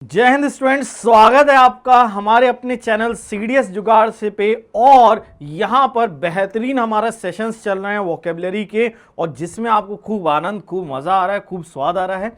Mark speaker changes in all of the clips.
Speaker 1: जय हिंद स्टूडेंट्स, स्वागत है आपका हमारे अपने चैनल सीडीएस जुगाड़ से पे। और यहाँ पर बेहतरीन हमारा सेशंस चल रहे हैं वोकेबलरी के, और जिसमें आपको खूब आनंद, खूब मज़ा आ रहा है, खूब स्वाद आ रहा है,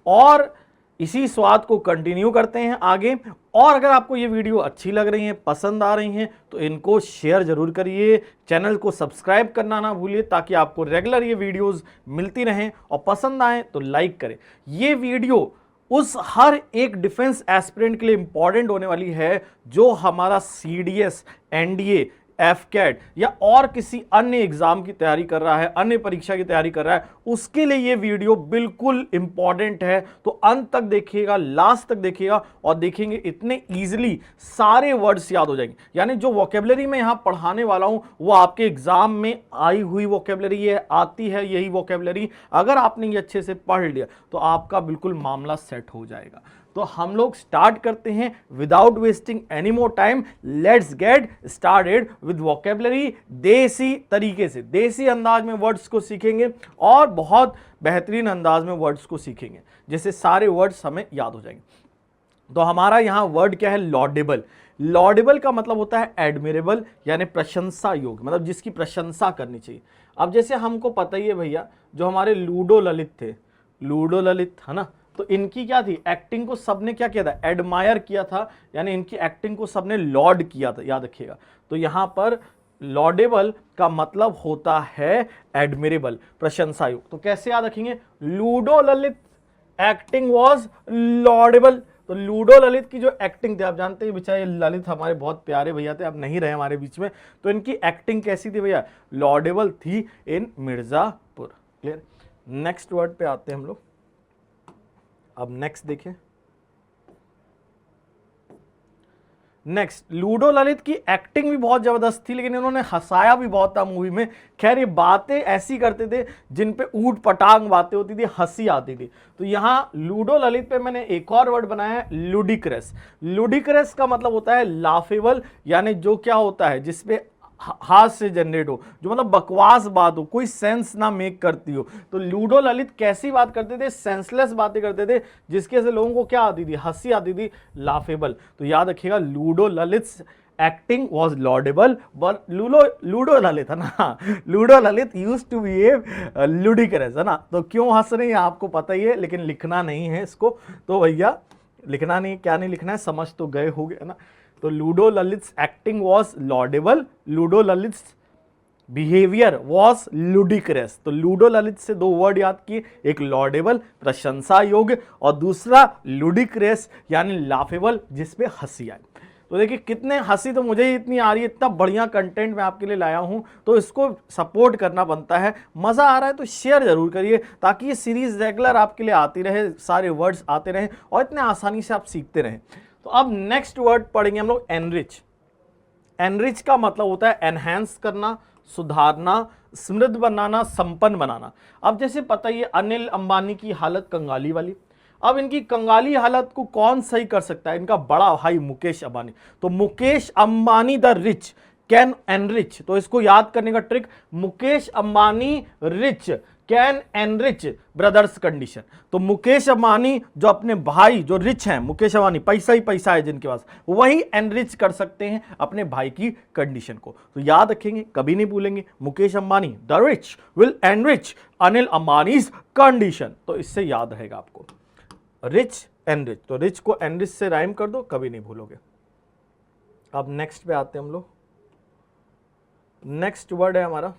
Speaker 1: और इसी स्वाद को कंटिन्यू करते हैं आगे। और अगर आपको ये वीडियो अच्छी लग रही है, पसंद आ रही हैं, तो इनको शेयर जरूर करिए, चैनल को सब्सक्राइब करना ना भूलिए ताकि आपको रेगुलर ये वीडियोस मिलती रहें, और पसंद आए तो लाइक करें। ये वीडियो उस हर एक डिफेंस एस्पिरेंट के लिए इंपॉर्टेंट होने वाली है जो हमारा सीडीएस, एनडीए, एफकेट या और किसी अन्य एग्जाम की तैयारी कर रहा है, अन्य परीक्षा की तैयारी कर रहा है, उसके लिए ये वीडियो बिल्कुल इंपॉर्टेंट है। तो अंत तक देखिएगा, लास्ट तक देखिएगा, और देखेंगे इतने इजीली सारे वर्ड्स याद हो जाएंगे। यानी जो वोकेबलरी मैं यहां पढ़ाने वाला हूं वो आपके एग्जाम में आई हुई वोकेबलरी है, आती है यही वोकेबलरी। अगर आपने ये अच्छे से पढ़ लिया तो आपका बिल्कुल मामला सेट हो जाएगा। तो हम लोग स्टार्ट करते हैं without wasting any more time. Let's get started with vocabulary. देसी तरीके से, देसी अंदाज में वर्ड्स को सीखेंगे और बहुत बेहतरीन अंदाज में वर्ड्स को सीखेंगे, जिससे सारे वर्ड्स हमें याद हो जाएंगे। तो हमारा यहां वर्ड क्या है? लॉडेबल। लॉडेबल का मतलब होता है एडमिरेबल, यानी प्रशंसा योग्य, मतलब जिसकी प्रशंसा करनी चाहिए। अब जैसे हमको पता ही है भैया, जो हमारे लूडो ललित थे, लूडो ललित है ना, तो इनकी क्या थी? एक्टिंग को सबने क्या किया था? एडमायर किया था, यानी इनकी एक्टिंग को सबने लॉर्ड किया था, याद रखिएगा। तो यहां पर लॉडेबल का मतलब होता है एडमिरेबल, प्रशंसा योग्य। तो कैसे याद रखेंगे? Ludo Lalit acting was laudable. तो लूडो ललित की जो एक्टिंग थी, आप जानते हैं बेचारे ललित हमारे बहुत प्यारे भैया थे, अब नहीं रहे हमारे बीच में, तो इनकी एक्टिंग कैसी थी भैया? लॉडेबल थी इन मिर्जापुर। क्लियर? नेक्स्ट वर्ड पे आते हैं हम लोग। अब नेक्स्ट देखिए। नेक्स्ट, लूडो ललित की एक्टिंग भी बहुत जबरदस्त थी, लेकिन इन्होंने हंसाया भी बहुत था मूवी में। खैर, ये बातें ऐसी करते थे जिन पे ऊट पटांग बातें होती थी, हंसी आती थी। तो यहां लूडो ललित पे मैंने एक और वर्ड बनाया है, लुडिक्रस। लुडिक्रस का मतलब होता है लाफेबल, यानी जो क्या होता है, जिसपे हाथ से जनरेट हो, जो मतलब बकवास बात हो, कोई सेंस ना मेक करती हो। तो लूडो ललित कैसी बात करते थे? सेंसलेस बातें करते थे, जिसके से लोगों को क्या आती थी? हंसी आती थी, लाफेबल। तो याद रखिएगा, Ludo Lalit acting was laudable, but Ludo Lalit है ना, Ludo Lalit used to behave ludicrous, है ना। तो क्यों हंस रहे हैं आपको पता ही है, लेकिन लिखना नहीं है इसको। तो भैया लिखना नहीं, क्या नहीं लिखना है, समझ तो गए होगे, है ना। तो Ludo Lalit's acting was laudable, Ludo Lalit's behaviour was ludicrous. तो लूडो ललित से दो वर्ड याद किए, एक लॉडेबल प्रशंसा योग्य, और दूसरा लुडिक्रस यानी लाफेबल, जिसपे हंसी आई। तो देखिए कितने हंसी तो मुझे ही इतनी आ रही है, इतना बढ़िया कंटेंट मैं आपके लिए लाया हूं, तो इसको सपोर्ट करना बनता है। मजा आ रहा है तो शेयर जरूर करिए, ताकि ये सीरीज रेगुलर आपके लिए आती रहे, सारे वर्ड्स आते रहें और इतने आसानी से आप सीखते रहें। तो अब नेक्स्ट वर्ड पढ़ेंगे हम लोग, एनरिच। एनरिच का मतलब होता है एनहांस करना, सुधारना, समृद्ध बनाना, संपन्न बनाना। अब जैसे पता ही है, अनिल अंबानी की हालत कंगाली वाली। अब इनकी कंगाली हालत को कौन सही कर सकता है? इनका बड़ा भाई मुकेश अंबानी। तो Mukesh Ambani the rich can enrich. तो इसको याद करने का trick, Mukesh Ambani rich can enrich brothers condition. तो मुकेश अंबानी जो अपने भाई जो रिच हैं, मुकेश अंबानी पैसा ही पैसा है जिनके पास, वही एनरिच कर सकते हैं अपने भाई की कंडीशन को। तो याद रखेंगे, कभी नहीं भूलेंगे, Mukesh Ambani the rich will enrich Anil Ambani's condition. तो इससे याद रहेगा आपको, रिच एनरिच। तो रिच को एनरिच से राइम कर दो, कभी नहीं भूलोगे। अब नेक्स्ट पे आते हैं हम लोग। नेक्स्ट वर्ड है हमारा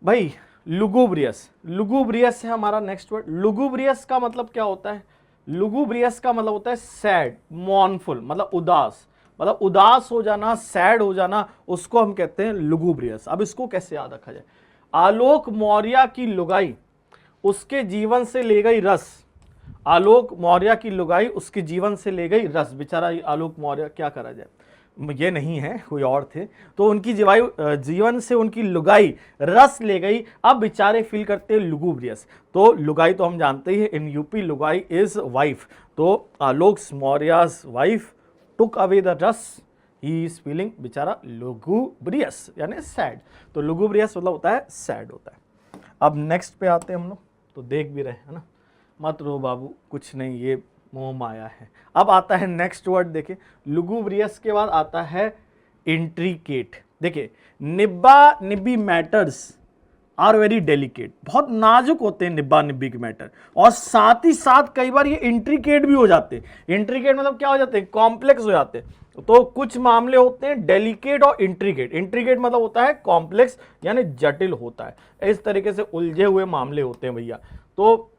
Speaker 1: भाई लुगुब्रियस। लुगुब्रियस है हमारा नेक्स्ट वर्ड। लुगुब्रियस का मतलब क्या होता है? लुगुब्रियस का मतलब होता है सैड, मॉर्नफुल, मतलब उदास, मतलब उदास हो जाना, सैड हो जाना, उसको हम कहते हैं लुगुब्रियस। अब इसको कैसे याद रखा जाए? आलोक मौर्य की लुगाई उसके जीवन से ले गई रस। आलोक मौर्य की लुगाई उसके जीवन से ले गई रस। बेचारा आलोक मौर्य, क्या करा जाए, ये नहीं है, कोई और थे। तो उनकी जीवन से उनकी लुगाई रस ले गई। अब बेचारे फील करते हैं लुगुब्रियस। तो लुगाई तो हम जानते ही है, इन यूपी लुगाई इज वाइफ। तो Alok Maurya's wife took away the रस, ही इज फीलिंग बेचारा लुगुब्रियस, यानी सैड। तो लुगुब्रियस मतलब होता है सैड होता है। अब नेक्स्ट पे आते हैं हम लोग। तो देख भी रहे हैं ना, मत रो बाबू, कुछ नहीं, ये मोह माया है। अब आता है नेक्स्ट वर्ड, देखिए लुगुब्रियस के बाद आता है इंट्रिकेट। देखिए निब्बा निब्बी मैटर्स आर वेरी डेलिकेट, बहुत नाजुक होते हैं निब्बा निब्बी के मैटर, और साथ ही साथ कई बार ये इंट्रिकेट भी हो जाते हैं। इंट्रिकेट मतलब क्या हो जाते हैं, कॉम्प्लेक्स हो जाते हैं। तो कुछ मामले होते हैं डेलिकेट और इंट्रिकेट। इंट्रिकेट मतलब होता है कॉम्प्लेक्स यानी जटिल होता है, इस तरीके से उलझे हुए मामले होते हैं भैया। तो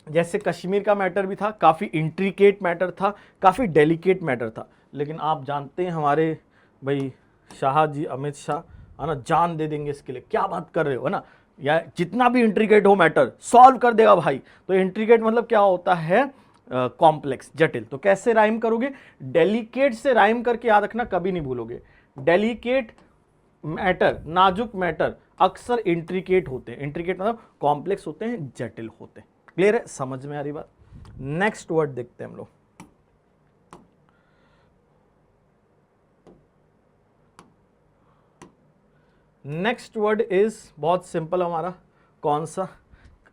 Speaker 1: जैसे कश्मीर का मैटर भी था, काफ़ी इंट्रिकेट मैटर था, काफ़ी डेलिकेट मैटर था, लेकिन आप जानते हैं हमारे भाई शाह जी, अमित शाह, है ना, जान दे देंगे इसके लिए। क्या बात कर रहे हो, है ना, या जितना भी इंट्रिकेट हो मैटर सॉल्व कर देगा भाई। तो इंट्रिकेट मतलब क्या होता है, कॉम्प्लेक्स, जटिल। तो कैसे राइम करोगे, डेलिकेट से राइम करके याद रखना, कभी नहीं भूलोगे। डेलिकेट मैटर, नाजुक मैटर अक्सर इंट्रिकेट होते हैं। इंट्रिकेट मतलब कॉम्प्लेक्स होते हैं, जटिल होते हैं। क्लियर है, समझ में आ रही बात। नेक्स्ट वर्ड देखते हैं हम लोग। नेक्स्ट वर्ड इज बहुत सिंपल हमारा, कौन सा,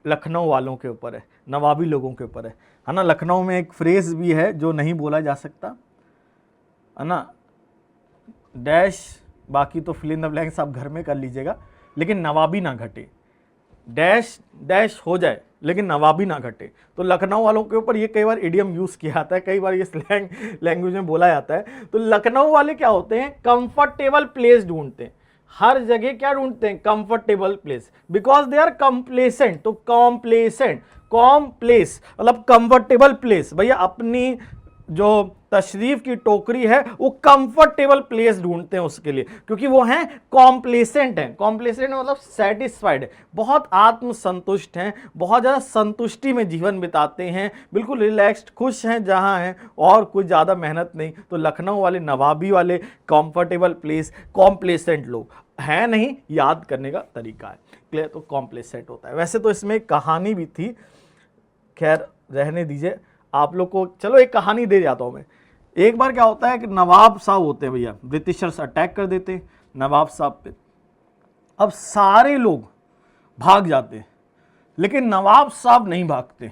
Speaker 1: लखनऊ वालों के ऊपर है, नवाबी लोगों के ऊपर है ना। लखनऊ में एक फ्रेज भी है जो नहीं बोला जा सकता, है ना, डैश, बाकी तो फिल इन द ब्लैंक्स आप घर में कर लीजिएगा, लेकिन नवाबी ना घटे। डैश डैश हो जाए लेकिन नवाबी ना घटे। तो लखनऊ वालों के ऊपर ये कई बार इडियम यूज किया जाता है, कई बार ये स्लैंग लैंग्वेज में बोला जाता है। तो लखनऊ वाले क्या होते हैं, कंफर्टेबल प्लेस ढूंढते हैं, हर जगह क्या ढूंढते हैं, comfortable place, because they are complacent. तो कॉम्प्लेसेंट, कॉम्प्लेस मतलब कंफर्टेबल प्लेस। भैया अपनी जो तशरीफ की टोकरी है वो कंफर्टेबल प्लेस ढूंढते हैं उसके लिए, क्योंकि वो हैं कॉम्प्लेसेंट हैं। कॉम्प्लेसेंट मतलब सेटिस्फाइड, बहुत आत्मसंतुष्ट हैं, बहुत ज़्यादा संतुष्टि में जीवन बिताते हैं, बिल्कुल रिलैक्स्ड, खुश हैं जहां हैं, और कुछ ज़्यादा मेहनत नहीं। तो लखनऊ वाले, नवाबी वाले, कंफर्टेबल प्लेस, कॉम्प्लेसेंट लोग हैं, नहीं याद करने का तरीका है। क्लियर, तो कॉम्प्लेसेंट होता है। वैसे तो इसमें एक कहानी भी थी, खैर रहने दीजिए, आप लोग को चलो एक कहानी दे जाता हूं मैं। एक बार क्या होता है कि नवाब साहब होते हैं भैया, ब्रिटिशर्स अटैक कर देते हैं नवाब साहब पे। अब सारे लोग भाग जाते हैं, लेकिन नवाब साहब नहीं भागते।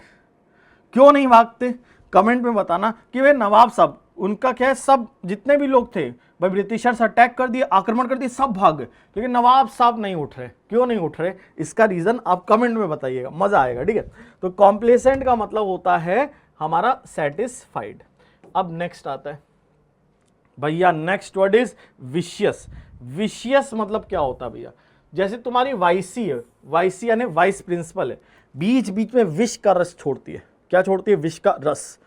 Speaker 1: क्यों नहीं भागते, कमेंट में बताना कि वे नवाब साहब, उनका क्या है, सब जितने भी लोग थे भाई ब्रिटिशर्स अटैक कर दिए, आक्रमण कर दिए, सब भाग गए, लेकिन नवाब साहब नहीं उठ रहे। क्यों नहीं उठ रहे, इसका रीजन आप कमेंट में बताइएगा, मजा आएगा, ठीक है। तो कॉम्प्लेसेंट का मतलब होता है हमारा सेटिस्फाइड। अब नेक्स्ट आता है भैया, next word is vicious. Vicious मतलब क्या होता है भैया, जैसे तुम्हारी वाइसी है, वाइसी यानी वाइस प्रिंसिपल है, बीच बीच में विष का रस छोड़ती है। क्या छोड़ती है, विष का रस,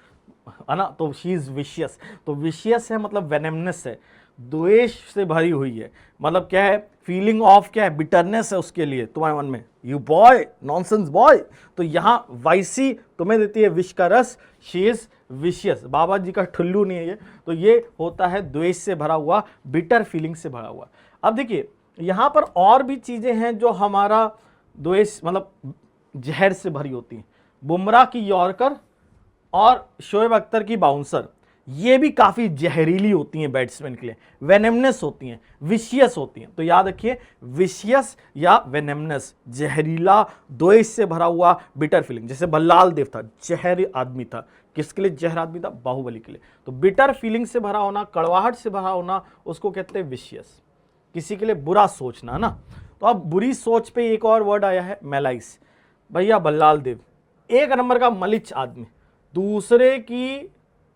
Speaker 1: है ना, तो शी इज विशियस। तो विशियस है मतलब वेनेमनस है, द्वेष से भरी हुई है, मतलब क्या है, फीलिंग ऑफ क्या है, बिटरनेस है उसके लिए तुम्हारे मन में, यू बॉय, नॉनसेंस बॉय। तो यहां वाइसी तुम्हें देती है विष का रस, शी इज विशियस। बाबा जी का ठुल्लू नहीं है ये, तो ये होता है द्वेष से भरा हुआ, बिटर फीलिंग से भरा हुआ। अब देखिए यहां पर और भी चीजें हैं जो हमारा द्वेष मतलब जहर से भरी होती हैं। बुमराह की यॉर्कर और शोएब अख्तर की बाउंसर, ये भी काफी जहरीली होती हैं बैट्समैन के लिए, वेनेमनस होती हैं, विशियस होती हैं। तो याद रखिए विशियस या वेनेमनस, जहरीला, द्वेष से भरा हुआ, बिटर फीलिंग। जैसे बल्लाल देव था, जहर आदमी था, किसके लिए जहर आदमी था, बाहुबली के लिए। तो बिटर फीलिंग से भरा होना, कड़वाहट से भरा होना, उसको कहते हैं विशियस, किसी के लिए बुरा सोचना, ना। तो अब बुरी सोच पे एक और वर्ड आया है, मेलाइस। भैया बल्लाल देव एक नंबर का मलिच आदमी, दूसरे की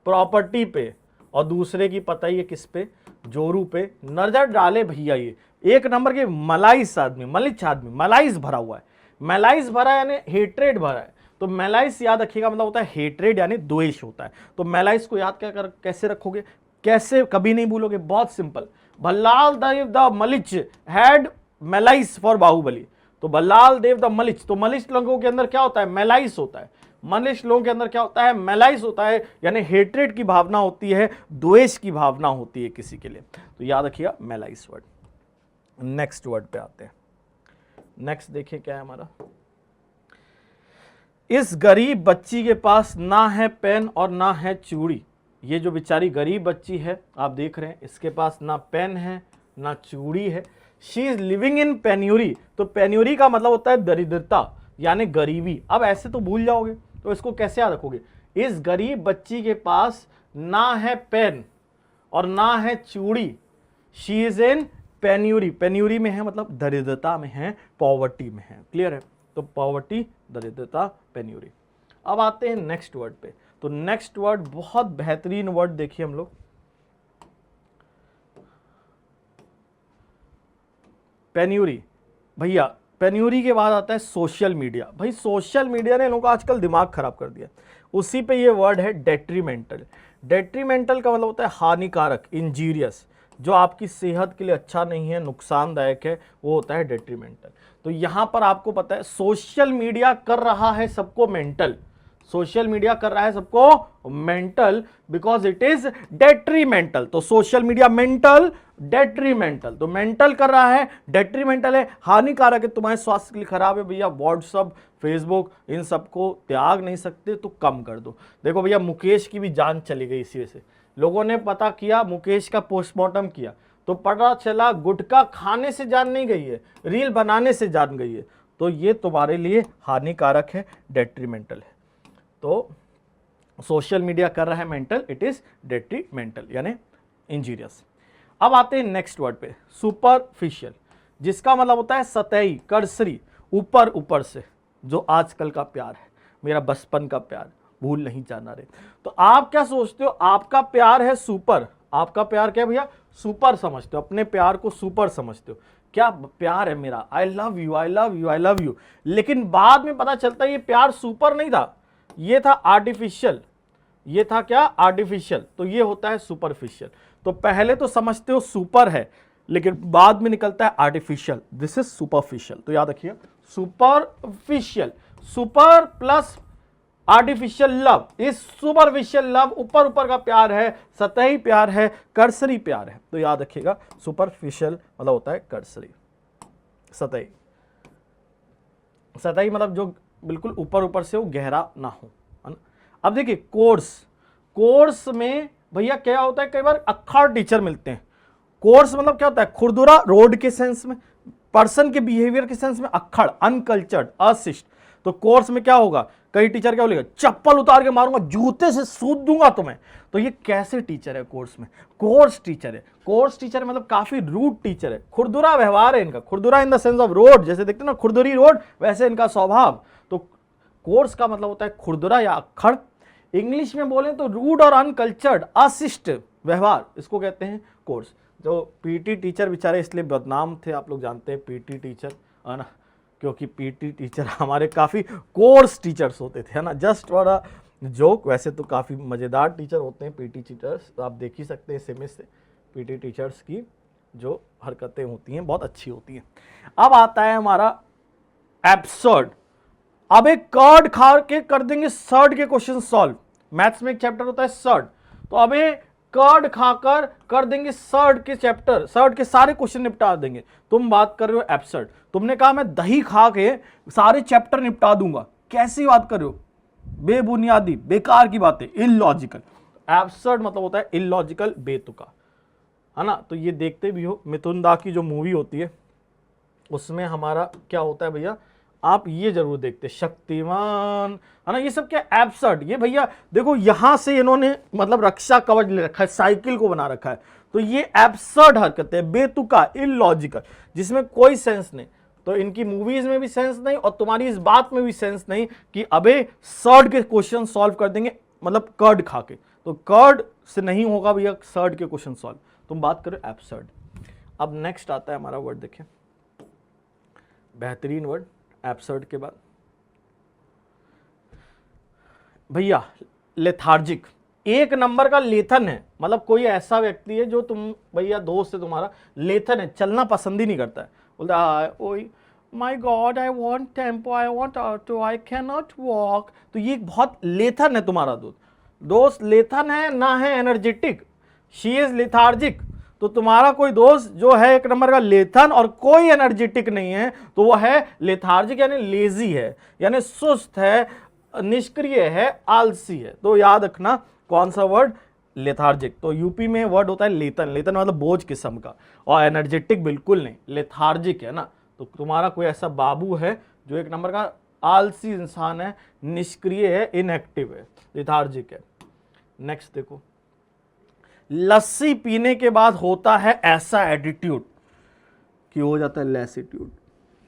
Speaker 1: प्रॉपर्टी पे और दूसरे की पता ही है किस पे, जोरू पे नजर डाले भैया, ये एक नंबर के मलाइस आदमी, मलिच आदमी, मलाइस भरा हुआ है। मलाइस भरा यानी हेट्रेड भरा है। तो मेलाइस याद रखिएगा मतलब होता है हेट्रेड यानी द्वेष होता है। तो मेलाइस को याद कैसे रखोगे, कैसे कभी नहीं भूलोगे, बहुत simple. Bhallal Dev the malicious had malice for Baahubali. तो भल्लाल देव द मलिच, तो मलिच लोगों के अंदर क्या होता है, मेलाइस होता है। मलिच लोगों के अंदर क्या होता है, मेलाइस होता है, यानी हेट्रेड की भावना होती है, द्वेष की भावना होती है किसी के लिए। तो याद रखिएगा मेलाइस वर्ड। नेक्स्ट वर्ड पे आते हैं। नेक्स्ट देखिए क्या है हमारा, इस गरीब बच्ची के पास ना है पेन और ना है चूड़ी। ये जो बेचारी गरीब बच्ची है आप देख रहे हैं, इसके पास ना पेन है ना चूड़ी है। She is living in penury. तो पेन्यूरी का मतलब होता है दरिद्रता यानी गरीबी। अब ऐसे तो भूल जाओगे, तो इसको कैसे याद रखोगे, इस गरीब बच्ची के पास ना है पेन और ना है चूड़ी, she is in penury, penury में है मतलब दरिद्रता में है, पॉवर्टी में है, क्लियर है। तो पॉवर्टी, दरिद्रता, पेन्यूरी। अब आते हैं नेक्स्ट वर्ड पे। तो नेक्स्ट वर्ड बहुत बेहतरीन वर्ड देखिए हम लोग, पेन्यूरी। भैया पेन्यूरी के बाद आता है सोशल मीडिया। भाई सोशल मीडिया ने लोगों का आजकल दिमाग खराब कर दिया। उसी पे ये वर्ड है डेट्रीमेंटल। डेट्रीमेंटल का मतलब होता है हानिकारक, इंजीरियस, जो आपकी सेहत के लिए अच्छा नहीं है, नुकसानदायक है, वो होता है डेट्रीमेंटल। तो यहां पर आपको पता है सोशल मीडिया कर रहा है सबको मेंटल, सोशल मीडिया कर रहा है सबको mental because it is detrimental. तो सोशल मीडिया मेंटल, डेट्रीमेंटल, तो मेंटल कर रहा है, डेट्रीमेंटल है, हानिकारक है, तुम्हारे स्वास्थ्य के लिए खराब है। भैया व्हाट्सअप, फेसबुक, इन सबको त्याग नहीं सकते तो कम कर दो। देखो भैया मुकेश की भी जान चली गई इसी वजह से। लोगों ने पता किया, मुकेश का पोस्टमार्टम किया तो पता चला गुटखा खाने से जान नहीं गई है, रील बनाने से जान गई है। तो ये तुम्हारे लिए हानिकारक है, डेट्रीमेंटल है। तो सोशल मीडिया कर रहा है मेंटल, इट इज डेट्रीमेंटल यानी इंजीरियस। अब आते हैं नेक्स्ट वर्ड पे, सुपरफिशियल, जिसका मतलब होता है सतही, कर्सरी, ऊपर ऊपर से, जो आजकल का प्यार है, मेरा बचपन का प्यार, भूल नहीं जाना रे। तो आप क्या सोचते हो, आपका प्यार है सुपर, आपका प्यार क्या भैया, सुपर समझते हो, अपने प्यार को सुपर समझते हो, क्या प्यार है मेरा, I love you, I love you, I love you. लेकिन बाद में पता चलता है ये प्यार सुपर नहीं था, ये था आर्टिफिशियल, ये था क्या, आर्टिफिशियल। तो ये होता है सुपरफिशियल। तो पहले तो समझते हो सुपर है, लेकिन बाद में निकलता है आर्टिफिशियल, दिस इज सुपरफिशियल। तो याद रखिए superficial, super plus artificial love, इस सुपरफिशियल लव, ऊपर ऊपर का प्यार है, सतही प्यार है, कर्सरी प्यार है। तो याद रखिएगा सुपरफिशियल मतलब होता है कर्सरी, सतही, सतही मतलब जो बिल्कुल ऊपर ऊपर से वो गहरा ना हो, है ना। अब देखिए कोर्स, कोर्स में भैया क्या होता है, कई बार अक्खड़ टीचर मिलते हैं। कोर्स मतलब क्या होता है, खुरदुरा, रोड के सेंस में, पर्सन के बिहेवियर के सेंस में अक्खड़, अनकल्चर्ड, अशिष्ट। तो कोर्स में क्या होगा, कई टीचर क्या बोलेगा, चप्पल उतार के मारूंगा, जूते से सूद दूंगा तुम्हें। तो ये कैसे टीचर है कोर्स में, कोर्स टीचर है। कोर्स टीचर मतलब काफी रूड टीचर है, खुरदुरा व्यवहार है इनका, खुरदुरा in the sense of road, जैसे देखते हैं ना खुरदुरी रोड, वैसे इनका स्वभाव। तो कोर्स का मतलब होता है खुरदुरा या अक्खड़। इंग्लिश में बोले तो रूड और अनकल्चर्ड, अशिष्ट व्यवहार, इसको कहते हैं कोर्स। जो पीटी टीचर बेचारे इसलिए बदनाम थे, आप लोग जानते हैं पीटी टीचर, है ना, क्योंकि पीटी टीचर हमारे काफ़ी कोर्स टीचर्स होते थे, है ना, जस्ट फॉर अ जोक। वैसे तो काफ़ी मज़ेदार टीचर होते हैं पीटी टीचर्स, तो आप देख ही सकते हैं इस इमेज से पीटी टीचर्स की जो हरकतें होती हैं बहुत अच्छी होती हैं। अब आता है हमारा एब्सर्ड। अब एक कर्ड खा के कर देंगे सर्ड के क्वेश्चन सॉल्व। मैथ्स में एक चैप्टर होता है सर्ड, तो अब कर्ड खाकर कर देंगे सर्ड के चैप्टर, सर्ड के सारे क्वेश्चन निपटा देंगे। तुम बात कर रहे हो एब्सर्ड, तुमने कहा मैं दही खा के सारे चैप्टर निपटा दूंगा, कैसी बात कर रहे हो, बेबुनियादी, बेकार की बातें, इलॉजिकल। एब्सर्ड मतलब होता है इलॉजिकल, बेतुका, है ना। तो ये देखते भी हो, मिथुन दा की जो मूवी होती है उसमें हमारा क्या होता है भैया, आप ये जरूर देखते, शक्तिमान, है ना, ये सब क्या एब्सर्ड। ये भैया देखो यहां से इन्होंने मतलब रक्षा कवच ले रखा है, साइकिल को बना रखा है। तो ये एब्सर्ड हरकत है, बेतुका, इलॉजिकल, जिसमें कोई सेंस नहीं। तो इनकी मूवीज में भी सेंस नहीं और तुम्हारी इस बात में भी सेंस नहीं कि अबे सर्ड के क्वेश्चन सॉल्व कर देंगे, मतलब कर्ड खा के। तो कर्ड से नहीं होगा भैया सर्ड के क्वेश्चन सॉल्व, तुम बात करो एब्सर्ड। अब नेक्स्ट आता है हमारा वर्ड, देखिए बेहतरीन वर्ड एब्सर्ड के बाद भैया लेथार्जिक, एक नंबर का लेथन है। मतलब कोई ऐसा व्यक्ति है जो तुम भैया दोस्त है तुम्हारा, लेथन है, चलना पसंद ही नहीं करता है, बोलता है ओए my God I want tempo, I want auto, I can not walk. तो ये बहुत लेथन है तुम्हारा दोस्त लेथन है ना, है एनर्जेटिक, शी इज लेथार्जिक। तो तुम्हारा कोई दोस्त जो है एक नंबर का लेथन और कोई एनर्जेटिक नहीं है, तो वो है लेथार्जिक यानी लेजी है, यानी सुस्त है, निष्क्रिय है, आलसी है। तो याद रखना कौन सा वर्ड, लेथार्जिक। तो यूपी में वर्ड होता है लेथन, लेथन मतलब बोझ किस्म का, और एनर्जेटिक बिल्कुल नहीं, लेथार्जिक है ना। तो तुम्हारा कोई ऐसा बाबू है जो एक नंबर का आलसी इंसान है, निष्क्रिय है, इनएक्टिव है, लिथार्जिक है। नेक्स्ट देखो, लस्सी पीने के बाद होता है ऐसा एटीट्यूड कि हो जाता है लैसिट्यूड।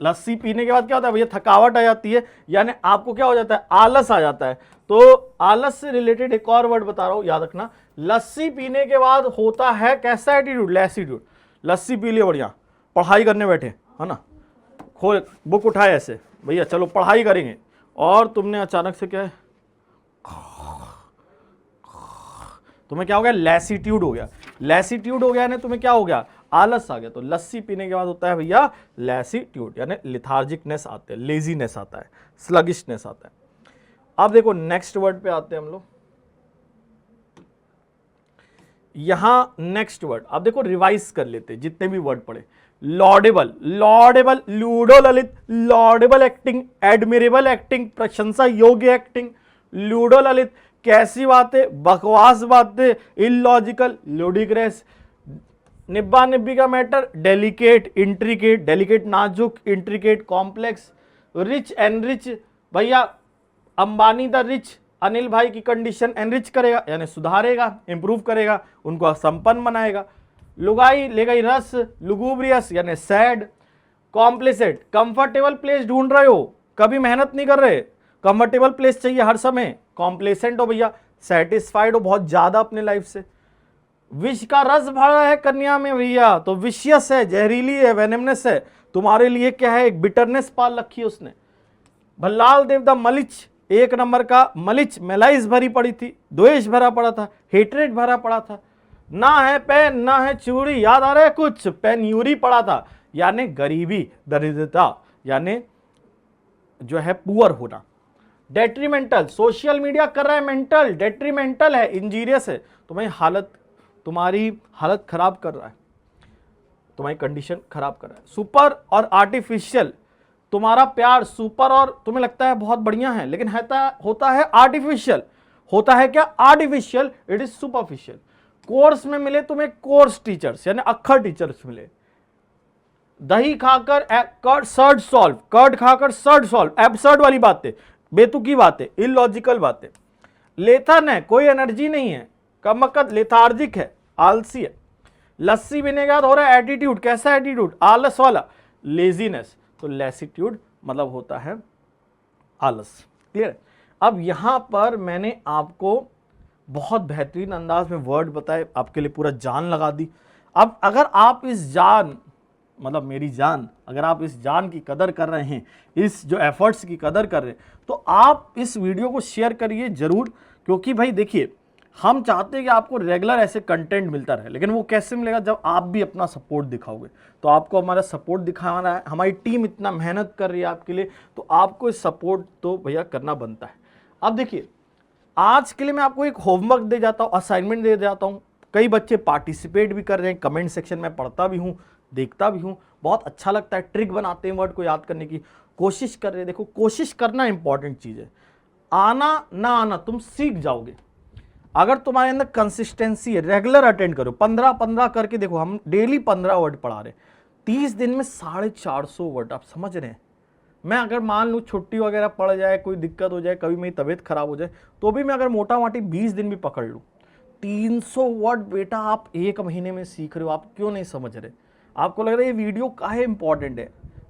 Speaker 1: लस्सी पीने के बाद क्या होता है भैया, थकावट आ जाती है, यानी आपको क्या हो जाता है, आलस आ जाता है। तो आलस से रिलेटेड एक और वर्ड बता रहा हूं, याद रखना, लस्सी पीने के बाद होता है कैसा एटीट्यूड, लैसिट्यूड। लस्सी पी लिए, बढ़िया पढ़ाई करने बैठे, है ना, खोल बुक उठाए ऐसे, भैया चलो पढ़ाई करेंगे, और तुमने अचानक से क्या है, तुम्हें क्या हो गया, लैसिट्यूड हो गया। लैसिट्यूड हो गया यानी तुम्हें क्या हो गया, आलस आ गया। तो लस्सी पीने के बाद होता है भैया लैसिट्यूड, यानी लिथार्जिकनेस आते हैं, लेजीनेस आता है, स्लगिशनेस आता है। अब देखो नेक्स्ट वर्ड पे आते हैं हम लोग, यहां नेक्स्ट वर्ड अब देखो रिवाइज कर लेते हैं जितने भी वर्ड पढ़े। Laudable, laudable, ludo Lalit, laudable acting, admirable acting, प्रशंसा योग्य एक्टिंग, लूडो ललित, कैसी बातें, बकवास बातें, इलॉजिकल, लुडिग्रेस, निब्बा निब्बी का मैटर, डेलिकेट, इंट्रिकेट, डेलिकेट नाजुक, इंट्रिकेट कॉम्प्लेक्स, रिच एनरिच, भैया अंबानी द रिच, अनिल भाई की कंडीशन एनरिच करेगा यानी सुधारेगा, इंप्रूव करेगा, उनको संपन्न बनाएगा। लुगाई ले गई रस, लुगुब्रियस यानी सैड, कॉम्प्लिसेट, कंफर्टेबल प्लेस ढूंढ रहे हो, कभी मेहनत नहीं कर रहे, कंफर्टेबल प्लेस चाहिए हर समय, कॉम्प्लेसेंट हो भैया, सेटिस्फाइड हो बहुत ज्यादा अपने लाइफ से। विष का रस भरा है कन्या में भैया, तो विशियस है, जहरीली है, वेनेमनेस है, तुम्हारे लिए क्या है, एक बिटरनेस पाल रखी है उसने। भल्लाल देव द मलिच, एक नंबर का मलिच, मेलाइज भरी पड़ी थी, द्वेष भरा पड़ा था, हेट्रेड भरा पड़ा था, ना है पेन ना है चूड़ी, याद आ रहा है कुछ, पेन्यूरी पड़ा था, यानी गरीबी, दरिद्रता, यानी जो है पुअर होना। डेट्रीमेंटल, सोशल मीडिया कर रहा है मेंटल, डेट्रीमेंटल है, इंजीरियस है, तुम्हारी हालत खराब कर रहा है, तुम्हारी कंडीशन खराब कर रहा है। सुपर और आर्टिफिशियल, तुम्हारा प्यार सुपर और तुम्हें लगता है बहुत बढ़िया है, लेकिन होता है आर्टिफिशियल, होता है क्या, artificial, it is superficial. Course में मिले तुम्हें कोर्स टीचर्स यानी अक्खर टीचर्स मिले। दही खाकर कर्ड सर्ड सॉल्व, कर्ड खाकर सर्ड सॉल्व, एब्सर्ड वाली बातें, बेतुकी बातें, इलॉजिकल बातें। लेथन है, कोई एनर्जी नहीं है, कमकत, लेथार्जिक है, आलसी है। लस्सी पीने के बाद हो रहा है एटीट्यूड, कैसा एटीट्यूड, आलस वाला, लेजीनेस। तो लैसिट्यूड मतलब होता है आलस। क्लियर। अब यहां पर मैंने आपको बहुत बेहतरीन अंदाज में वर्ड बताए, आपके लिए पूरा जान लगा दी। अब अगर आप इस जान, मतलब मेरी जान, अगर आप इस जान की कदर कर रहे हैं, इस जो एफर्ट्स की कदर कर रहे हैं, तो आप इस वीडियो को शेयर करिए जरूर, क्योंकि भाई देखिए हम चाहते हैं कि आपको रेगुलर ऐसे कंटेंट मिलता रहे, लेकिन वो कैसे मिलेगा, जब आप भी अपना सपोर्ट दिखाओगे। तो आपको हमारा सपोर्ट दिखाना है, हमारी टीम इतना मेहनत कर रही है आपके लिए, तो आपको इस सपोर्ट तो भैया करना बनता है। अब देखिए आज के लिए मैं आपको एक होमवर्क दे जाता हूँ, असाइनमेंट दे जाता हूँ, कई बच्चे पार्टिसिपेट भी कर रहे हैं, कमेंट सेक्शन में पढ़ता भी हूँ, देखता भी हूँ, बहुत अच्छा लगता है, ट्रिक बनाते हैं वर्ड को याद करने की कोशिश कर रहे हैं। देखो कोशिश करना इंपॉर्टेंट चीज़ है, आना ना आना तुम सीख जाओगे अगर तुम्हारे अंदर कंसिस्टेंसी है। रेगुलर अटेंड करो, 15-15 करके देखो, हम डेली 15 वर्ड पढ़ा रहे, 30 दिन में 450 वर्ड, आप समझ रहे हैं। मैं अगर मान लूँ छुट्टी वगैरह पड़ जाए, कोई दिक्कत हो जाए, कभी मेरी तबीयत खराब हो जाए, तो भी मैं अगर मोटा मोटी 20 दिन भी पकड़ लूँ, 300 वर्ड बेटा आप एक महीने में सीख रहे हो। आप क्यों नहीं समझ रहे, आपको लग रहा है ये वीडियो काहे इंपॉर्टेंट है,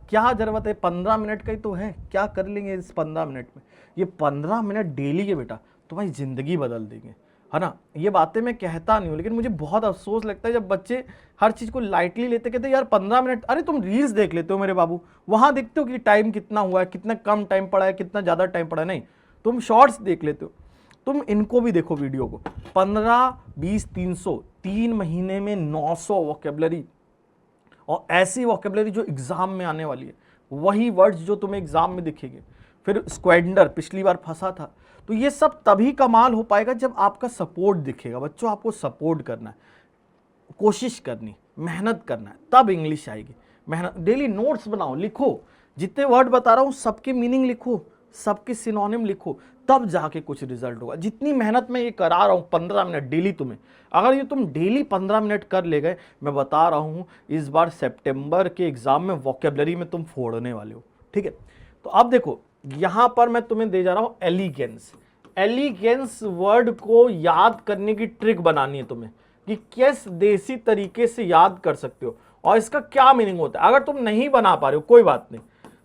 Speaker 1: क्या जरूरत है, 15 मिनट का ही तो है, क्या कर लेंगे इस 15 मिनट में। ये 15 मिनट डेली के बेटा तुम्हारी जिंदगी बदल देंगे, है ना। ये बातें मैं कहता नहीं हूँ, लेकिन मुझे बहुत अफसोस लगता है जब बच्चे हर चीज़ को लाइटली लेते, कहते यार 15 मिनट, अरे तुम रील्स देख लेते हो मेरे बाबू, वहाँ देखते हो कि टाइम कितना हुआ है, कितना कम टाइम पड़ा है, कितना ज़्यादा टाइम पड़ा है, नहीं तुम शॉर्ट्स देख लेते हो। तुम इनको भी देखो वीडियो को, 15, 20, 300, 3 महीने में 900 वोकेबलरी, और ऐसी वोकेबलरी जो एग्जाम में आने वाली है, वही वर्ड्स जो तुम्हें एग्जाम में दिखेंगे। फिर स्क्वेंडर पिछली बार फंसा था, तो ये सब तभी कमाल हो पाएगा जब आपका सपोर्ट दिखेगा। बच्चों आपको सपोर्ट करना है, कोशिश करनी, मेहनत करना है, तब इंग्लिश आएगी। मेहनत, डेली नोट्स बनाओ, लिखो, जितने वर्ड बता रहा हूँ सबके मीनिंग लिखो, सबके सिनोनिम लिखो, तब जाके कुछ रिजल्ट होगा। जितनी मेहनत मैं ये करा रहा हूँ 15 मिनट डेली, तुम्हें अगर ये तुम डेली 15 मिनट कर ले गए, मैं बता रहा हूँ इस बार सितंबर के एग्जाम में वोकेबलरी में तुम फोड़ने वाले हो। ठीक है, तो अब देखो यहां पर मैं तुम्हें दे जा रहा हूं एलिगेंस। एलिगेंस वर्ड को याद करने की ट्रिक बनानी है तुम्हें कि किस देसी तरीके से याद कर सकते हो और इसका क्या मीनिंग होता है। अगर तुम नहीं बना पा रहे हो कोई बात नहीं,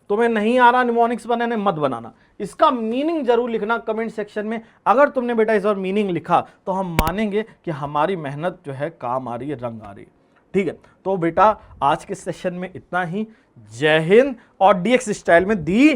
Speaker 1: तुम्हें नहीं आ रहा निमोनिक्स बनाने, मत बनाना, इसका मीनिंग जरूर लिखना कमेंट सेक्शन में। अगर तुमने बेटा इस बार मीनिंग लिखा तो हम मानेंगे कि हमारी मेहनत जो है काम आ रही है, रंग आ रही है। ठीक है, तो बेटा आज के सेशन में इतना ही। जय हिंद। और डीएक्स स्टाइल में दी